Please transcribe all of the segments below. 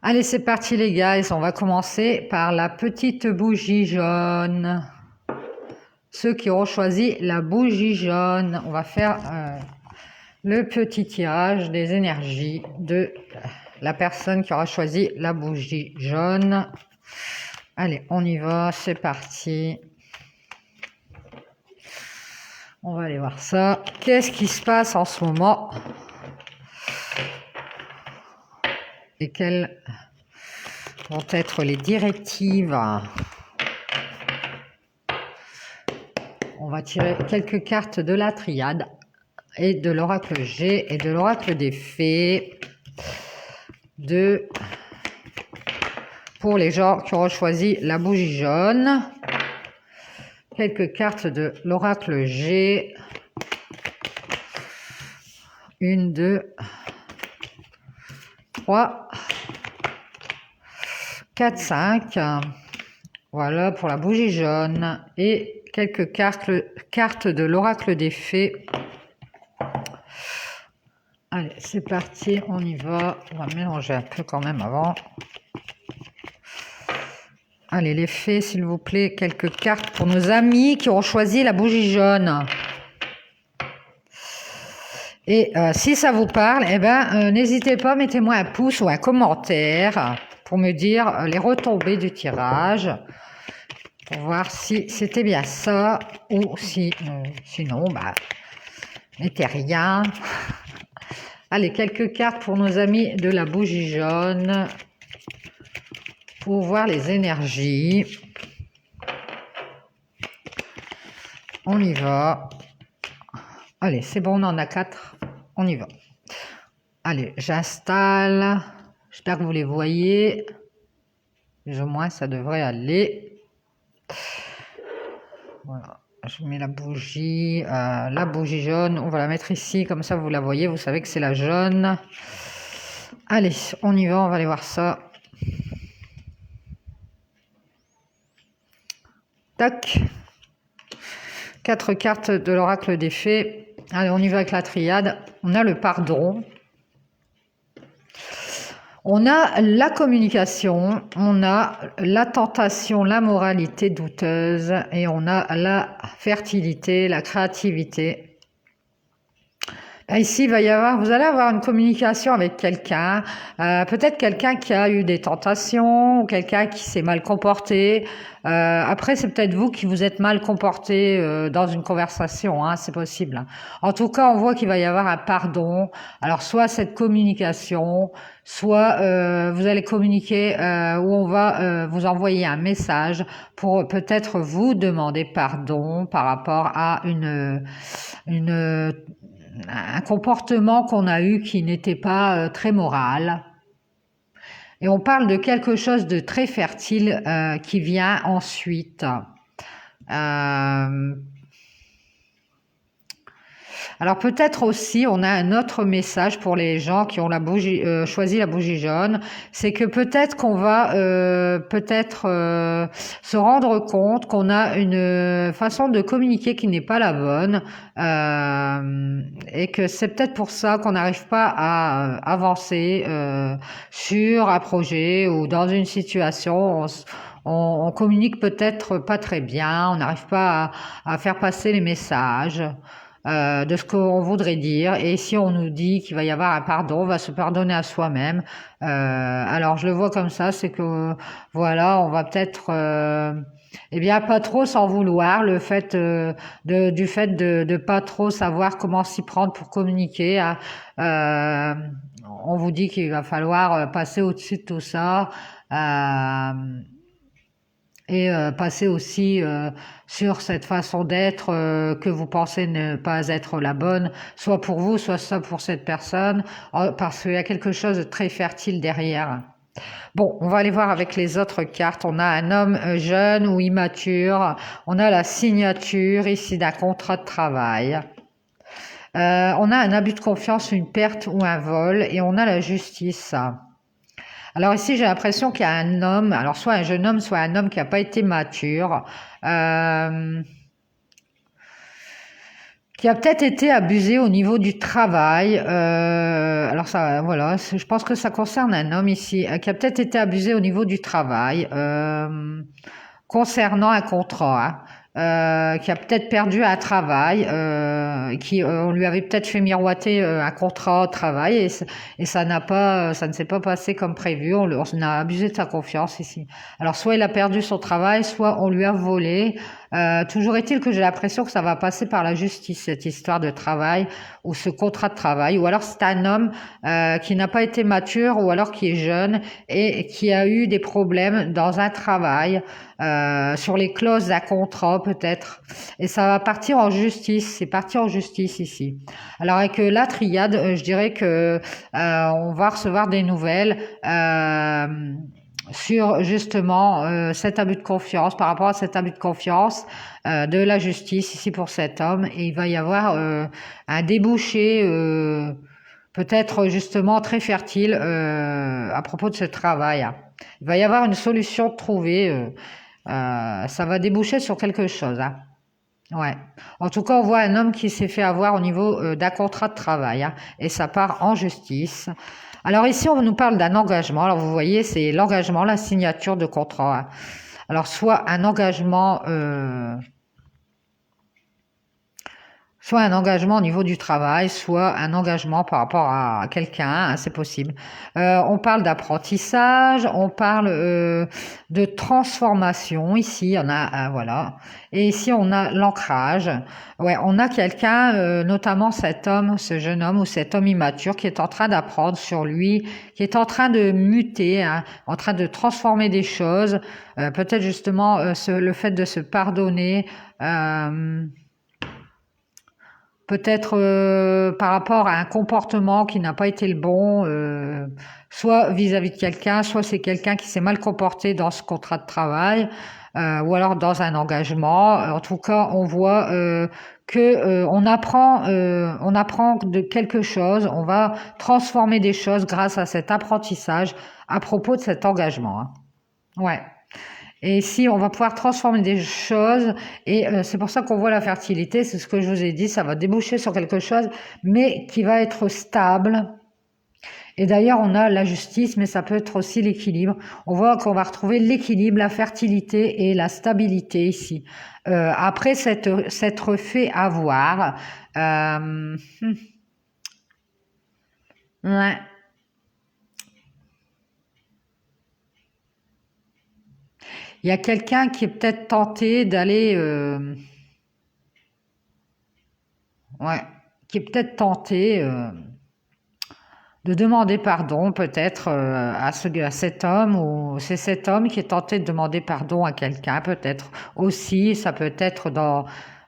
Allez, c'est parti les guys, on va commencer par la petite bougie jaune. Ceux qui auront choisi la bougie jaune, on va faire le petit tirage des énergies de la personne qui aura choisi la bougie jaune. Allez, on y va, c'est parti. On va aller voir ça. Qu'est-ce qui se passe en ce moment? Et quelles vont être les directives? On va tirer quelques cartes de la triade et de l'oracle G et de l'oracle des fées pour les gens qui auront choisi la bougie jaune. Quelques cartes de l'oracle G. 1, 2, 3, 4, 5. Voilà pour la bougie jaune. Et quelques cartes de l'oracle des fées. Allez, c'est parti, on y va. On va mélanger un peu quand même avant. Allez, les fées, s'il vous plaît, quelques cartes pour nos amis qui ont choisi la bougie jaune. Et si ça vous parle, eh ben, n'hésitez pas, mettez-moi un pouce ou un commentaire pour me dire les retombées du tirage, pour voir si c'était bien ça ou si sinon, bah, mettez rien. Allez, quelques cartes pour nos amis de la bougie jaune pour voir les énergies. On y va. Allez, c'est bon, on en a 4. On y va. Allez, j'installe. J'espère que vous les voyez. Plus ou moins, ça devrait aller. Voilà. Je mets la bougie jaune. On va la mettre ici, comme ça vous la voyez. Vous savez que c'est la jaune. Allez, on y va, on va aller voir ça. Tac. 4 cartes de l'oracle des fées. Allez, on y va avec la triade. On a le pardon. On a la communication, on a la tentation, la moralité douteuse et on a la fertilité, la créativité. Ici, vous allez avoir une communication avec quelqu'un, peut-être quelqu'un qui a eu des tentations ou quelqu'un qui s'est mal comporté. Après, c'est peut-être vous qui vous êtes mal comporté dans une conversation, hein, c'est possible. En tout cas, on voit qu'il va y avoir un pardon. Alors, soit cette communication, soit vous allez communiquer ou on va vous envoyer un message pour peut-être vous demander pardon par rapport à un comportement qu'on a eu qui n'était pas très moral. Et on parle de quelque chose de très fertile qui vient ensuite. Alors peut-être aussi, on a un autre message pour les gens qui ont choisi la bougie jaune, c'est que peut-être qu'on va se rendre compte qu'on a une façon de communiquer qui n'est pas la bonne et que c'est peut-être pour ça qu'on n'arrive pas à avancer sur un projet ou dans une situation. On communique peut-être pas très bien, on n'arrive pas à faire passer les messages. De ce qu'on voudrait dire, et si on nous dit qu'il va y avoir un pardon, on va se pardonner à soi-même. Alors je le vois comme ça, c'est que voilà, on va peut-être eh bien pas trop s'en vouloir, le fait du fait de pas trop savoir comment s'y prendre pour communiquer. On vous dit qu'il va falloir passer au-dessus de tout ça. Et passer aussi sur cette façon d'être que vous pensez ne pas être la bonne, soit pour vous, soit pour cette personne, parce qu'il y a quelque chose de très fertile derrière. Bon, on va aller voir avec les autres cartes. On a un homme jeune ou immature. On a la signature ici d'un contrat de travail. On a un abus de confiance, une perte ou un vol. Et on a la justice. Alors ici, j'ai l'impression qu'il y a un homme, alors soit un jeune homme, soit un homme qui n'a pas été mature, qui a peut-être été abusé au niveau du travail. alors ça, voilà, je pense que ça concerne un homme ici qui a peut-être été abusé au niveau du travail concernant un contrat, hein, qui a peut-être perdu un travail, qui on lui avait peut-être fait miroiter un contrat au travail et ça n'a pas, ça ne s'est pas passé comme prévu. On a abusé de sa confiance ici. Alors soit il a perdu son travail, soit on lui a volé. Toujours est-il que j'ai l'impression que ça va passer par la justice, cette histoire de travail ou ce contrat de travail, ou alors c'est un homme qui n'a pas été mature ou alors qui est jeune et qui a eu des problèmes dans un travail, sur les clauses d'un contrat peut-être, et ça va partir en justice, c'est parti en justice ici. Alors avec la triade, je dirais que on va recevoir des nouvelles sur justement cet abus de confiance, par rapport à cet abus de confiance de la justice ici pour cet homme, et il va y avoir un débouché peut-être justement très fertile à propos de ce travail. Il va y avoir une solution trouvée, ça va déboucher sur quelque chose. Hein. Ouais. En tout cas, on voit un homme qui s'est fait avoir au niveau d'un contrat de travail, hein, et ça part en justice. Alors ici, on nous parle d'un engagement. Alors vous voyez, c'est l'engagement, la signature de contrat. Hein. Alors soit un engagement au niveau du travail, soit un engagement par rapport à quelqu'un, hein, c'est possible. On parle d'apprentissage, on parle de transformation. Ici, on a voilà, et ici on a l'ancrage. Ouais, on a quelqu'un, notamment cet homme, ce jeune homme ou cet homme immature qui est en train d'apprendre sur lui, qui est en train de muter, hein, en train de transformer des choses. Peut-être justement le fait de se pardonner. Peut-être par rapport à un comportement qui n'a pas été le bon, soit vis-à-vis de quelqu'un, soit c'est quelqu'un qui s'est mal comporté dans ce contrat de travail, ou alors dans un engagement. En tout cas, on voit que on apprend de quelque chose, on va transformer des choses grâce à cet apprentissage à propos de cet engagement. Hein. Ouais. Et ici, on va pouvoir transformer des choses, et c'est pour ça qu'on voit la fertilité, c'est ce que je vous ai dit, ça va déboucher sur quelque chose, mais qui va être stable. Et d'ailleurs, on a la justice, mais ça peut être aussi l'équilibre. On voit qu'on va retrouver l'équilibre, la fertilité et la stabilité ici. Après s'être fait avoir, ouais. Il y a quelqu'un qui est peut-être tenté d'aller, ouais, qui est peut-être tenté de demander pardon, peut-être à cet homme, ou c'est cet homme qui est tenté de demander pardon à quelqu'un, peut-être aussi, ça peut être dans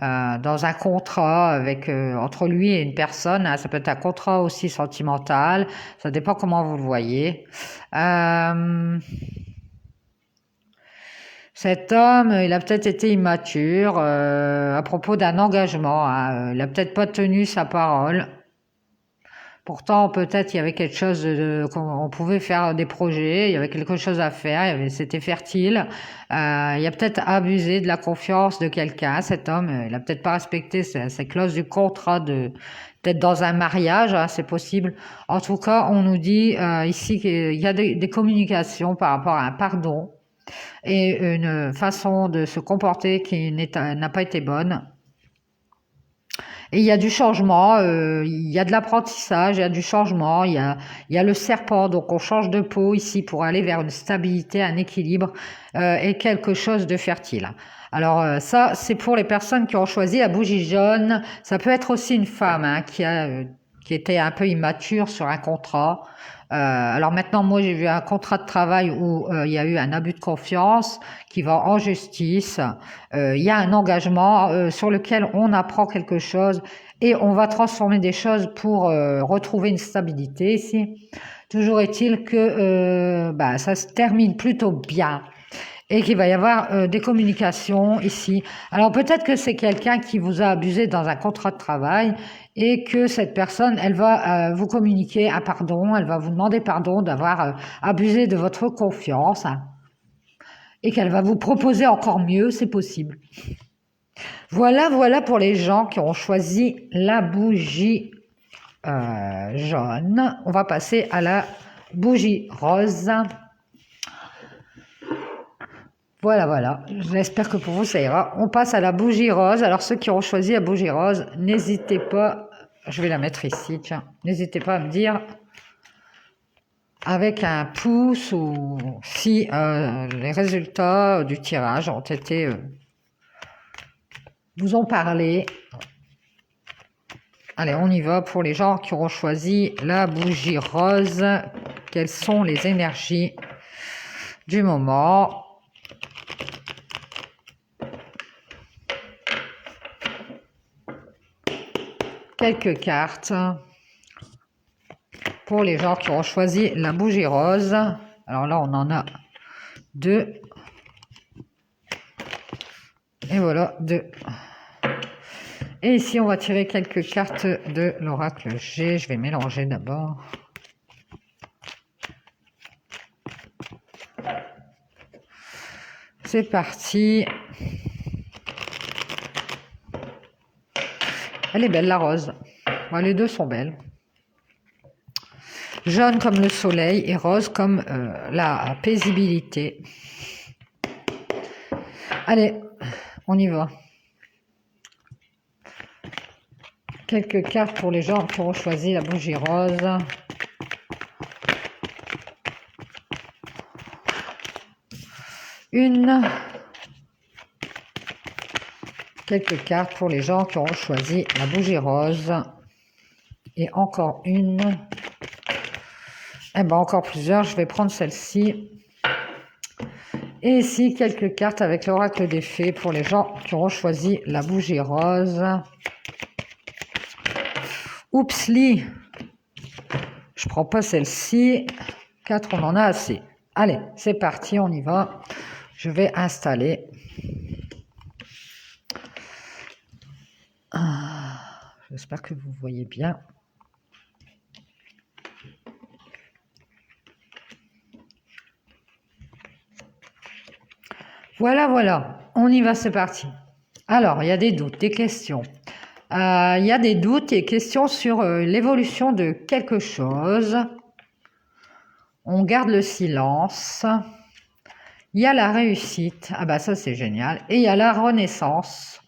un contrat avec entre lui et une personne, hein, ça peut être un contrat aussi sentimental, ça dépend comment vous le voyez. Cet homme, il a peut-être été immature à propos d'un engagement. Hein. Il a peut-être pas tenu sa parole. Pourtant, peut-être il y avait quelque chose on pouvait faire des projets, il y avait quelque chose à faire, c'était fertile. Il a peut-être abusé de la confiance de quelqu'un. Cet homme, il a peut-être pas respecté ses clauses du contrat peut-être dans un mariage, hein, c'est possible. En tout cas, on nous dit ici qu'il y a des communications par rapport à un pardon et une façon de se comporter qui n'a pas été bonne. Et il y a du changement, il y a de l'apprentissage, il y a du changement, il y a le serpent, donc on change de peau ici pour aller vers une stabilité, un équilibre et quelque chose de fertile. Alors ça, c'est pour les personnes qui ont choisi la bougie jaune. Ça peut être aussi une femme, hein, qui était un peu immature sur un contrat. Alors maintenant, moi, j'ai vu un contrat de travail où il y a eu un abus de confiance qui va en justice. Il y a un engagement sur lequel on apprend quelque chose et on va transformer des choses pour retrouver une stabilité ici. Toujours est-il que ça se termine plutôt bien et qu'il va y avoir des communications ici. Alors peut-être que c'est quelqu'un qui vous a abusé dans un contrat de travail et que cette personne, elle va vous communiquer un pardon, elle va vous demander pardon d'avoir abusé de votre confiance, hein, et qu'elle va vous proposer encore mieux, c'est possible. Voilà pour les gens qui ont choisi la bougie jaune. On va passer à la bougie rose. Voilà, voilà. J'espère que pour vous, ça ira. On passe à la bougie rose. Alors, ceux qui ont choisi la bougie rose, n'hésitez pas, je vais la mettre ici, tiens. N'hésitez pas à me dire avec un pouce ou si les résultats du tirage ont été... vous ont parlé. Allez, on y va pour les gens qui auront choisi la bougie rose. Quelles sont les énergies du moment? Quelques cartes pour les gens qui auront choisi la bougie rose. Alors là, on en a 2. Et voilà, 2. Et ici, on va tirer quelques cartes de l'oracle G. Je vais mélanger d'abord. C'est parti. Elle est belle, la rose. Bon, les deux sont belles. Jaune comme le soleil et rose comme la paisibilité. Allez, on y va. Quelques cartes pour les gens qui ont choisi la bougie rose. Une. Quelques cartes pour les gens qui auront choisi la bougie rose. Et encore une. Eh ben encore plusieurs. Je vais prendre celle-ci. Et ici, quelques cartes avec l'oracle des fées pour les gens qui auront choisi la bougie rose. Oupsli. Je prends pas celle-ci. 4, on en a assez. Allez, c'est parti, on y va. Je vais installer. J'espère que vous voyez bien. Voilà, voilà. On y va, c'est parti. Alors, il y a des doutes, des questions. Il y a des doutes et questions sur l'évolution de quelque chose. On garde le silence. Il y a la réussite. Ah bah ça, c'est génial. Et il y a la renaissance.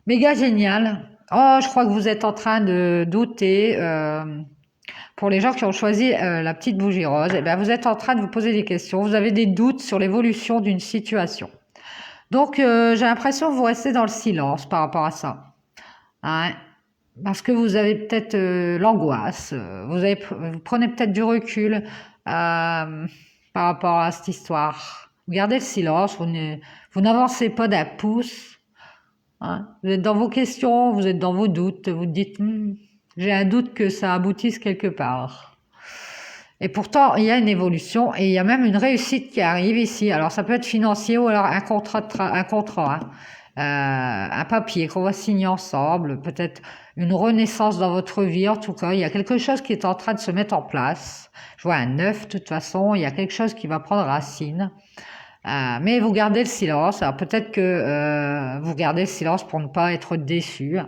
Méga génial. Oh, je crois que vous êtes en train de douter. Pour les gens qui ont choisi la petite bougie rose, eh bien, vous êtes en train de vous poser des questions. Vous avez des doutes sur l'évolution d'une situation. Donc, j'ai l'impression que vous restez dans le silence par rapport à ça. Hein? Parce que vous avez peut-être l'angoisse. Vous prenez peut-être du recul par rapport à cette histoire. Vous gardez le silence. Vous n'avancez pas d'un pouce. Hein? Vous êtes dans vos questions, vous êtes dans vos doutes. Vous dites, j'ai un doute que ça aboutisse quelque part. Et pourtant, il y a une évolution et il y a même une réussite qui arrive ici. Alors, ça peut être financier ou alors un contrat, hein. Un papier qu'on va signer ensemble, peut-être une renaissance dans votre vie. En tout cas, il y a quelque chose qui est en train de se mettre en place. Je vois un 9, de toute façon, il y a quelque chose qui va prendre racine. Mais vous gardez le silence. Alors, peut-être que vous gardez le silence pour ne pas être déçu.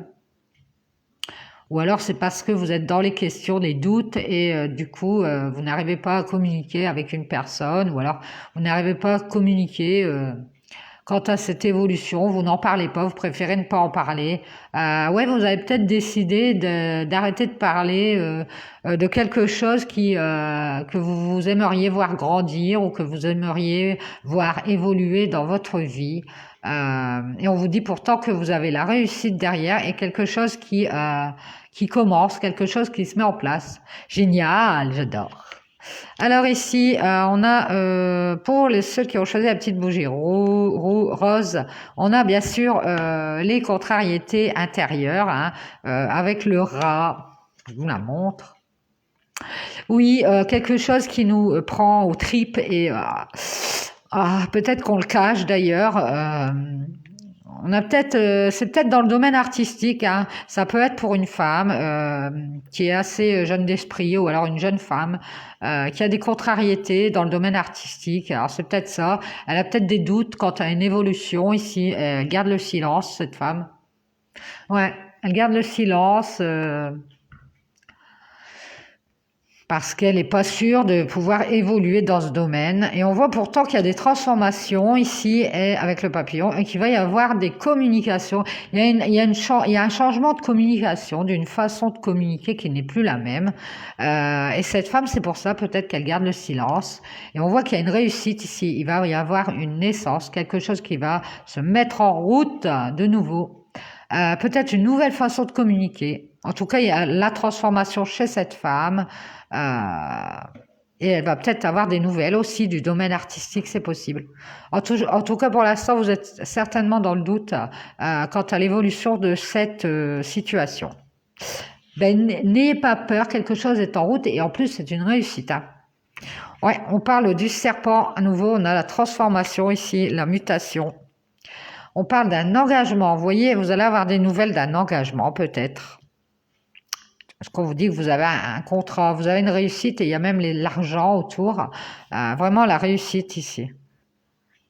Ou alors c'est parce que vous êtes dans les questions, des doutes et du coup vous n'arrivez pas à communiquer avec une personne ou alors vous n'arrivez pas à communiquer quant à cette évolution, vous n'en parlez pas, vous préférez ne pas en parler. Ouais, vous avez peut-être décidé d'arrêter de parler de quelque chose que vous aimeriez voir grandir ou que vous aimeriez voir évoluer dans votre vie. Et on vous dit pourtant que vous avez la réussite derrière et quelque chose qui commence, quelque chose qui se met en place. Génial, j'adore. Alors ici, on a, pour ceux qui ont choisi la petite bougie rose, on a bien sûr les contrariétés intérieures, hein, avec le rat, je vous la montre. Oui, quelque chose qui nous prend aux tripes et peut-être qu'on le cache d'ailleurs. On a peut-être, c'est peut-être dans le domaine artistique, hein. Ça peut être pour une femme qui est assez jeune d'esprit ou alors une jeune femme qui a des contrariétés dans le domaine artistique. Alors c'est peut-être ça. Elle a peut-être des doutes quant à une évolution ici. Elle garde le silence, cette femme. Ouais, elle garde le silence. parce qu'elle n'est pas sûre de pouvoir évoluer dans ce domaine. Et on voit pourtant qu'il y a des transformations ici et avec le papillon et qu'il va y avoir des communications. Il y a un changement de communication, d'une façon de communiquer qui n'est plus la même. Et cette femme, c'est pour ça peut-être qu'elle garde le silence. Et on voit qu'il y a une réussite ici. Il va y avoir une naissance, quelque chose qui va se mettre en route de nouveau. Peut-être une nouvelle façon de communiquer. En tout cas, il y a la transformation chez cette femme. Et elle va peut-être avoir des nouvelles aussi du domaine artistique, c'est possible. En tout cas, pour l'instant, vous êtes certainement dans le doute quant à l'évolution de cette situation. Ben, n'ayez pas peur, quelque chose est en route et en plus, c'est une réussite. Hein. Ouais, on parle du serpent à nouveau, on a la transformation ici, la mutation. On parle d'un engagement. Vous voyez, vous allez avoir des nouvelles d'un engagement peut-être. Parce qu'on vous dit que vous avez un contrat, vous avez une réussite et il y a même l'argent autour. Vraiment la réussite ici.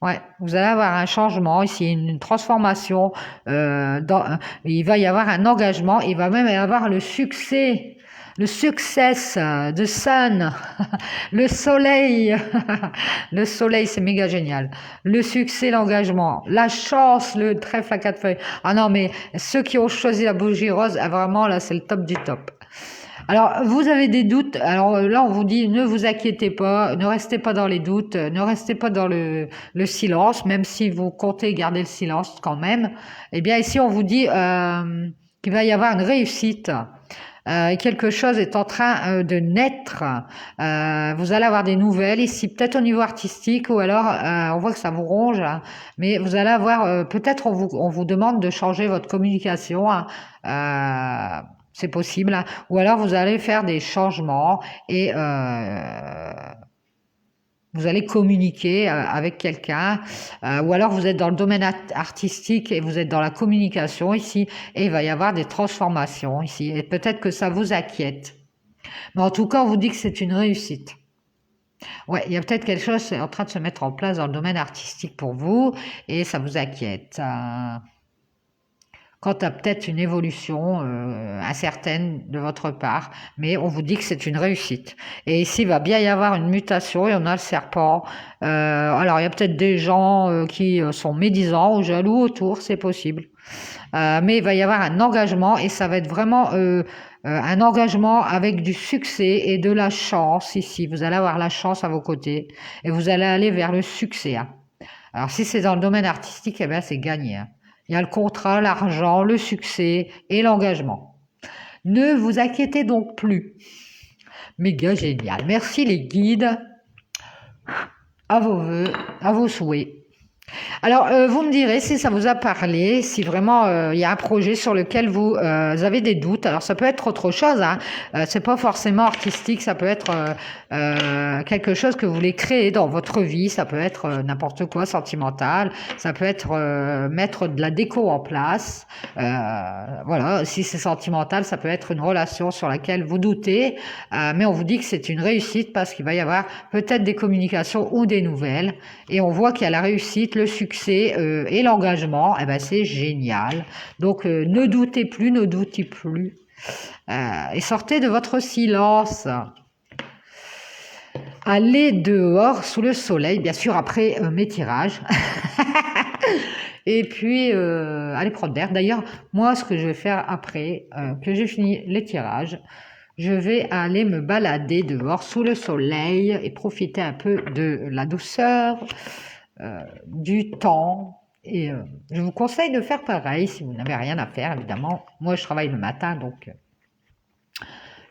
Ouais, vous allez avoir un changement ici, une transformation. Il va y avoir un engagement, il va même y avoir le succès. Le success, the sun, le soleil, le soleil, c'est méga génial. Le succès, l'engagement, la chance, le trèfle à quatre feuilles. Ah non, mais ceux qui ont choisi la bougie rose, vraiment, là, c'est le top du top. Alors, vous avez des doutes. Alors là, on vous dit, ne vous inquiétez pas, ne restez pas dans les doutes, ne restez pas dans le silence, même si vous comptez garder le silence quand même. Eh bien, ici, on vous dit qu'il va y avoir une réussite. Quelque chose est en train de naître. Vous allez avoir des nouvelles ici, peut-être au niveau artistique, ou alors on voit que ça vous ronge, hein, mais vous allez avoir, peut-être on vous demande de changer votre communication. Hein, c'est possible, hein, ou alors vous allez faire des changements et vous allez communiquer avec quelqu'un, ou alors vous êtes dans le domaine artistique et vous êtes dans la communication ici, et il va y avoir des transformations ici, et peut-être que ça vous inquiète. Mais en tout cas, on vous dit que c'est une réussite. Ouais, il y a peut-être quelque chose qui est en train de se mettre en place dans le domaine artistique pour vous, et ça vous inquiète. Quant à peut-être une évolution incertaine de votre part, mais on vous dit que c'est une réussite. Et ici, il va bien y avoir une mutation, et on a le serpent. Alors, il y a peut-être des gens qui sont médisants ou jaloux autour, c'est possible. Mais il va y avoir un engagement, et ça va être vraiment un engagement avec du succès et de la chance ici. Vous allez avoir la chance à vos côtés, et vous allez aller vers le succès. Hein. Alors, si c'est dans le domaine artistique, eh bien, c'est gagné. Hein. Il y a le contrat, l'argent, le succès et l'engagement. Ne vous inquiétez donc plus. Méga génial. Merci les guides. À vos vœux, à vos souhaits. Alors, vous me direz si ça vous a parlé, si vraiment il y a un projet sur lequel vous avez des doutes. Alors, ça peut être autre chose, hein. C'est pas forcément artistique, ça peut être quelque chose que vous voulez créer dans votre vie. Ça peut être n'importe quoi, sentimental. Ça peut être mettre de la déco en place. Voilà, si c'est sentimental, ça peut être une relation sur laquelle vous doutez. Mais on vous dit que c'est une réussite parce qu'il va y avoir peut-être des communications ou des nouvelles. Et on voit qu'il y a la réussite, le succès et l'engagement. Eh ben, c'est génial. Donc, ne doutez plus, ne doutez plus. Et sortez de votre silence. Allez dehors sous le soleil, bien sûr, après mes tirages. Et puis, allez prendre l'air. D'ailleurs, moi, ce que je vais faire après que j'ai fini les tirages, je vais aller me balader dehors sous le soleil et profiter un peu de la douceur, du temps. Et je vous conseille de faire pareil si vous n'avez rien à faire, évidemment. Moi, je travaille le matin, donc...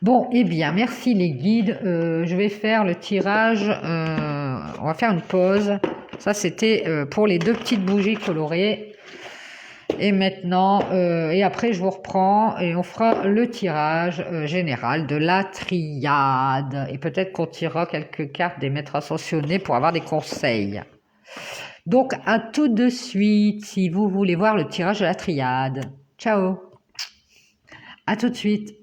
Bon, eh bien, merci les guides. Je vais faire le tirage. On va faire une pause. Ça, c'était pour les deux petites bougies colorées. Et maintenant, et après, je vous reprends et on fera le tirage général de la triade. Et peut-être qu'on tirera quelques cartes des maîtres ascensionnés pour avoir des conseils. Donc, à tout de suite si vous voulez voir le tirage de la triade. Ciao! À tout de suite!